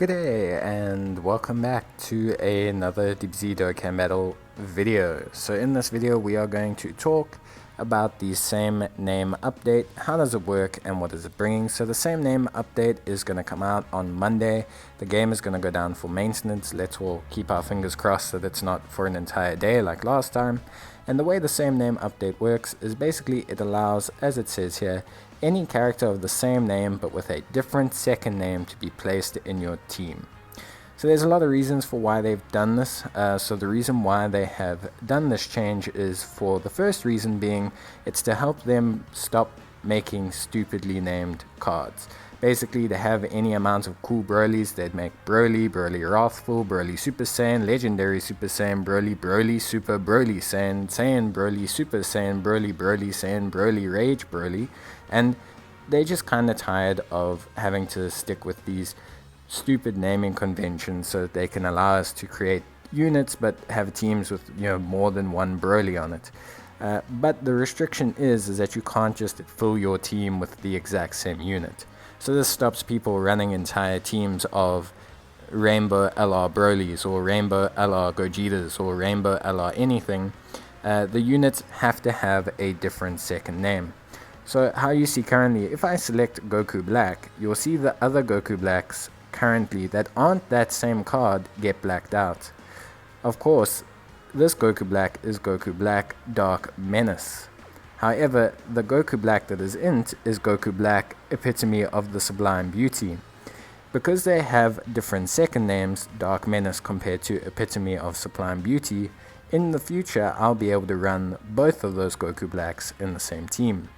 Good day and welcome back to another DBZ Dokkan battle video. So in this video we are going to talk about the same name update, how does it work and what is it bringing. So the same name update is going to come out on Monday. The game is going to go down for maintenance. Let's all keep our fingers crossed that it's not for an entire day like last time. And the way the same name update works is basically it allows, as it says here, any character of the same name but with a different second name to be placed in your team. So there's a lot of reasons for why they've done this. So the reason why they have done this change is, for the first reason being, it's to help them stop making stupidly named cards. Basically, to have any amount of cool Broly's, they'd make Broly, Broly Wrathful, Broly Super Saiyan, Legendary Super Saiyan, Broly, Broly Super, Broly Saiyan, Saiyan Broly, Super Saiyan, Broly, Broly Saiyan, Broly Rage Broly, and they're just kind of tired of having to stick with these stupid naming conventions so that they can allow us to create units but have teams with more than one Broly on it. But the restriction is that you can't just fill your team with the exact same unit. So this stops people running entire teams of Rainbow LR Brolys or Rainbow LR Gogetas or Rainbow LR anything. The units have to have a different second name. So how you see currently, if I select Goku Black, you'll see the other Goku Blacks currently that aren't that same card get blacked out. Of course, this Goku Black is Goku Black Dark Menace. However, the Goku Black that is int is Goku Black Epitome of the Sublime Beauty. Because they have different second names, Dark Menace compared to Epitome of Sublime Beauty, in the future I'll be able to run both of those Goku Blacks in the same team.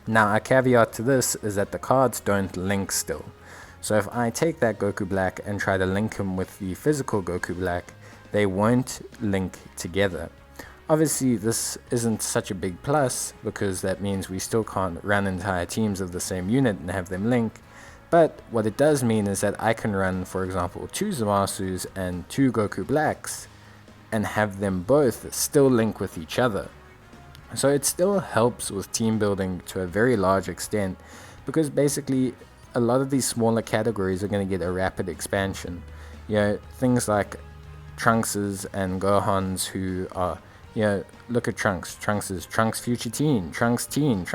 Now a caveat to this is that the cards don't link still. So if I take that Goku Black and try to link him with the physical Goku Black, they won't link together. Obviously this isn't such a big plus because that means we still can't run entire teams of the same unit and have them link. But what it does mean is that I can run, for example, 2 Zamasus and 2 Goku Blacks and have them both still link with each other. So it still helps with team building to a very large extent, because basically a lot of these smaller categories are going to get a rapid expansion. Things like Trunkses and Gohans who are, look at Trunks. Trunks is Trunks Future Teen, Trunks Teen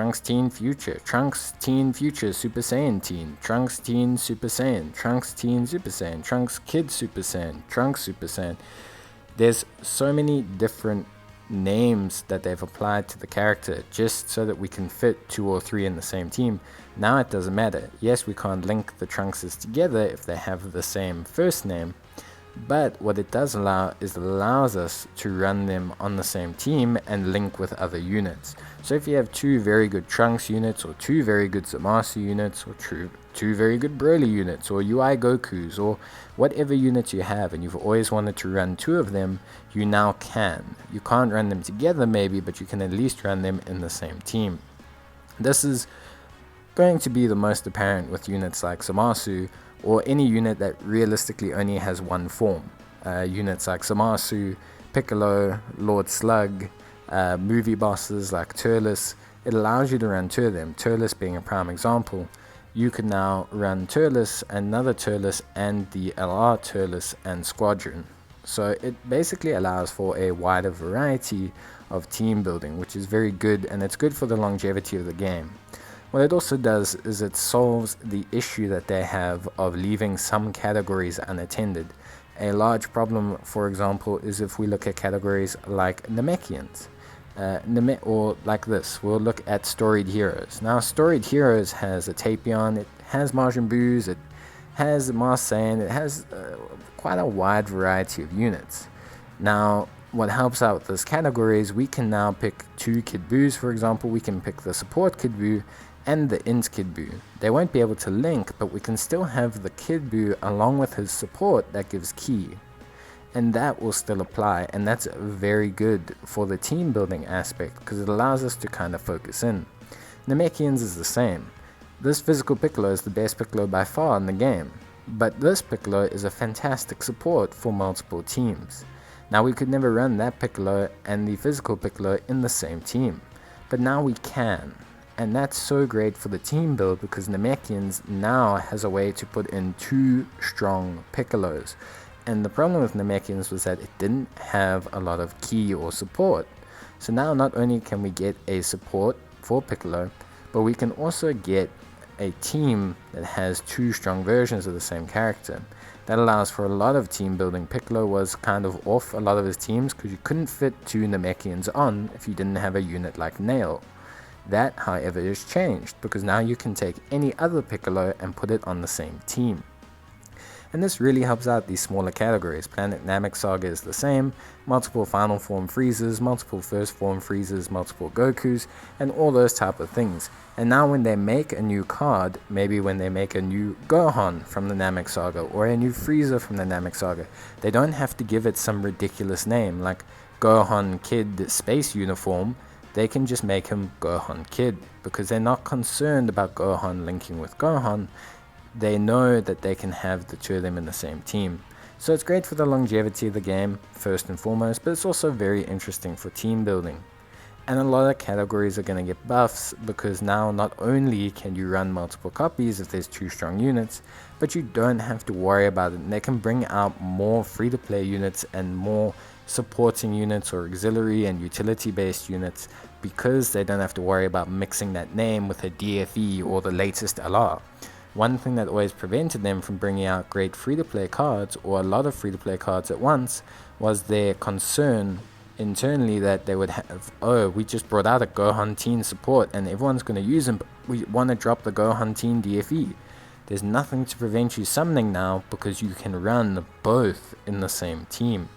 Future, Trunks Teen Future Super Saiyan Teen, Trunks Teen Super Saiyan, Trunks Teen Super Saiyan, Trunks Kid Super Saiyan, Trunks Super Saiyan. There's so many different names that they've applied to the character just so that we can fit 2 or 3 in the same team. Now it doesn't matter. Yes, we can't link the Trunkses together if they have the same first name, but what it does allow is it allows us to run them on the same team and link with other units. So if you have 2 very good Trunks units or 2 very good Zamasu units or 2 very good Broly units or UI Gokus or whatever units you have, and you've always wanted to run 2 of them, you now can. You can't run them together maybe, but you can at least run them in the same team. This is going to be the most apparent with units like Zamasu or any unit that realistically only has one form. Units like Zamasu, Piccolo, Lord Slug, movie bosses like Turles. It allows you to run 2 of them, Turles being a prime example. You can now run Turles, another Turles, and the LR Turles and Squadron. So it basically allows for a wider variety of team building, which is very good, and it's good for the longevity of the game. What it also does is it solves the issue that they have of leaving some categories unattended. A large problem, for example, is if we look at categories like Namekians. Or like this, we'll look at Storied Heroes. Now, Storied Heroes has a Tapion, it has Majin Buus, it has Mars Saiyan, it has quite a wide variety of units. Now, what helps out with this category is we can now pick 2 Kid Buus, for example. We can pick the support Kid Buu and the int Kid Buu. They won't be able to link, but we can still have the Kid Buu along with his support that gives ki. And that will still apply, and that's very good for the team building aspect because it allows us to kind of focus in. Namekians is the same. This physical Piccolo is the best Piccolo by far in the game, but this Piccolo is a fantastic support for multiple teams. Now we could never run that Piccolo and the physical Piccolo in the same team, but now we can. and that's so great for the team build because Namekians now has a way to put in 2 strong Piccolos. And the problem with Namekians was that it didn't have a lot of ki or support. So now not only can we get a support for Piccolo, but we can also get a team that has 2 strong versions of the same character. That allows for a lot of team building. Piccolo was kind of off a lot of his teams because you couldn't fit 2 Namekians on if you didn't have a unit like Nail. That, however, is changed because now you can take any other Piccolo and put it on the same team. And this really helps out these smaller categories. Planet Namek Saga is the same, multiple final form Freezes, multiple first form Freezes, multiple Gokus, and all those type of things. And now when they make a new card, maybe when they make a new Gohan from the Namek Saga, or a new Frieza from the Namek Saga, they don't have to give it some ridiculous name like Gohan Kid Space Uniform. They can just make him Gohan Kid, because they're not concerned about Gohan linking with Gohan. They know that they can have the 2 of them in the same team. So it's great for the longevity of the game, first and foremost, but it's also very interesting for team building. And a lot of categories are going to get buffs, because now not only can you run multiple copies if there's 2 strong units, but you don't have to worry about it, and they can bring out more free-to-play units and more supporting units or auxiliary and utility based units, because they don't have to worry about mixing that name with a DFE or the latest LR. One thing that always prevented them from bringing out great free-to-play cards, or a lot of free-to-play cards at once, was their concern internally that they would have, oh, we just brought out a Gohan Teen support and everyone's going to use him, but we want to drop the Gohan Teen DFE. There's nothing to prevent you summoning now, because you can run both in the same team.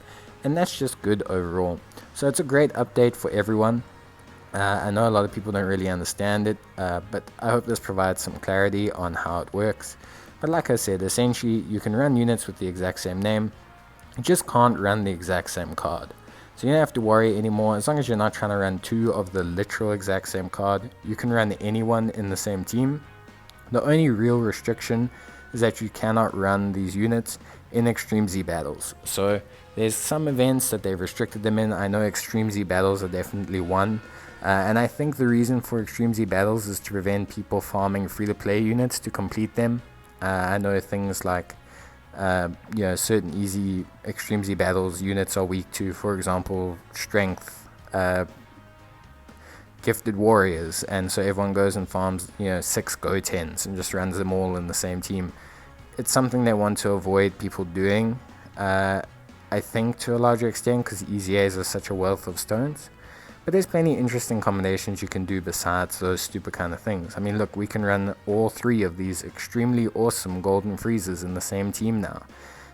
And that's just good overall. So it's a great update for everyone. I know a lot of people don't really understand it, but I hope this provides some clarity on how it works. But like I said, essentially you can run units with the exact same name, you just can't run the exact same card. So you don't have to worry anymore. As long as you're not trying to run 2 of the literal exact same card, you can run anyone in the same team. The only real restriction is that you cannot run these units in Extreme Z battles. So there's some events that they've restricted them in. I know Extreme Z battles are definitely one. And I think the reason for Extreme Z battles is to prevent people farming free-to-play units to complete them. I know things like, certain easy Extreme Z battles units are weak to, for example, strength, gifted warriors, and so everyone goes and farms 6 Go-10s and just runs them all in the same team. It's something they want to avoid people doing, I think, to a larger extent, because EZAs are such a wealth of stones. But there's plenty of interesting combinations you can do besides those stupid kind of things. I mean, look, we can run all 3 of these extremely awesome Golden Freezers in the same team now.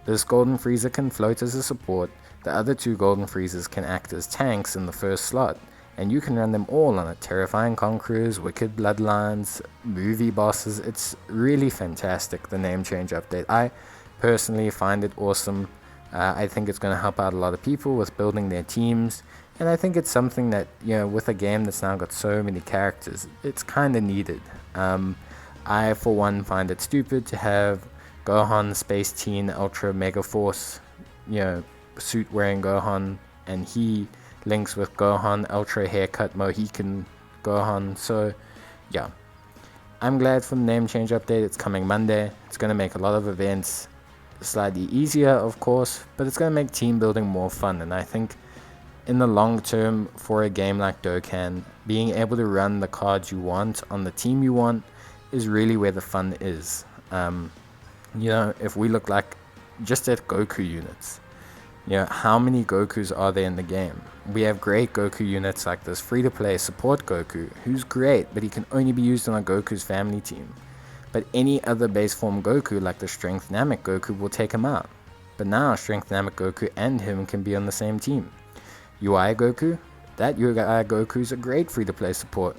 This Golden Freezer can float as a support, the other 2 Golden Freezers can act as tanks in the first slot, and you can run them all on it. Terrifying Conquerors, Wicked Bloodlines, movie bosses. It's really fantastic, the name change update. I personally find it awesome. I think it's going to help out a lot of people with building their teams. And I think it's something that, with a game that's now got so many characters, it's kind of needed. I, for one, find it stupid to have Gohan Space Teen Ultra Mega Force, suit wearing Gohan, and he links with Gohan Ultra Haircut Mohican Gohan. So, yeah. I'm glad for the name change update. It's coming Monday. It's going to make a lot of events slightly easier, of course, but it's going to make team building more fun. And I think in the long term, for a game like Dokkan, being able to run the cards you want on the team you want is really where the fun is. If we look like just at Goku units, how many Gokus are there in the game? We have great Goku units like this free-to-play support Goku, who's great, but he can only be used on a Goku's family team. But any other base form Goku, like the Strength Namek Goku, will take him out. But now Strength Namek Goku and him can be on the same team. UI Goku, that UI Goku is a great free-to-play support.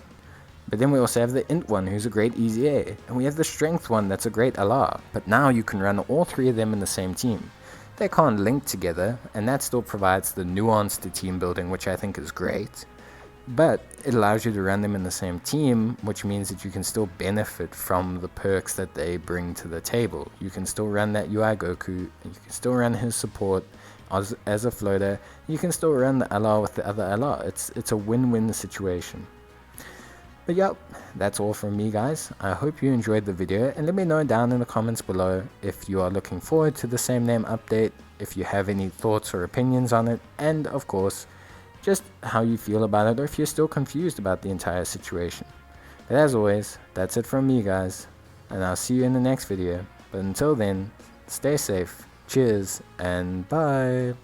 But then we also have the Int one, who's a great EZA, and we have the Strength one, that's a great LR. But now you can run all 3 of them in the same team. They can't link together, and that still provides the nuance to team building, which I think is great. But it allows you to run them in the same team, which means that you can still benefit from the perks that they bring to the table. You can still run that UI Goku, and you can still run his support as a floater. You can still run the LR with the other LR. It's a win-win situation. But yep, that's all from me guys. I hope you enjoyed the video, and let me know down in the comments below if you are looking forward to the same name update, if you have any thoughts or opinions on it, and of course just how you feel about it, or if you're still confused about the entire situation. But as always, that's it from me guys, and I'll see you in the next video. But until then, stay safe, cheers, and bye.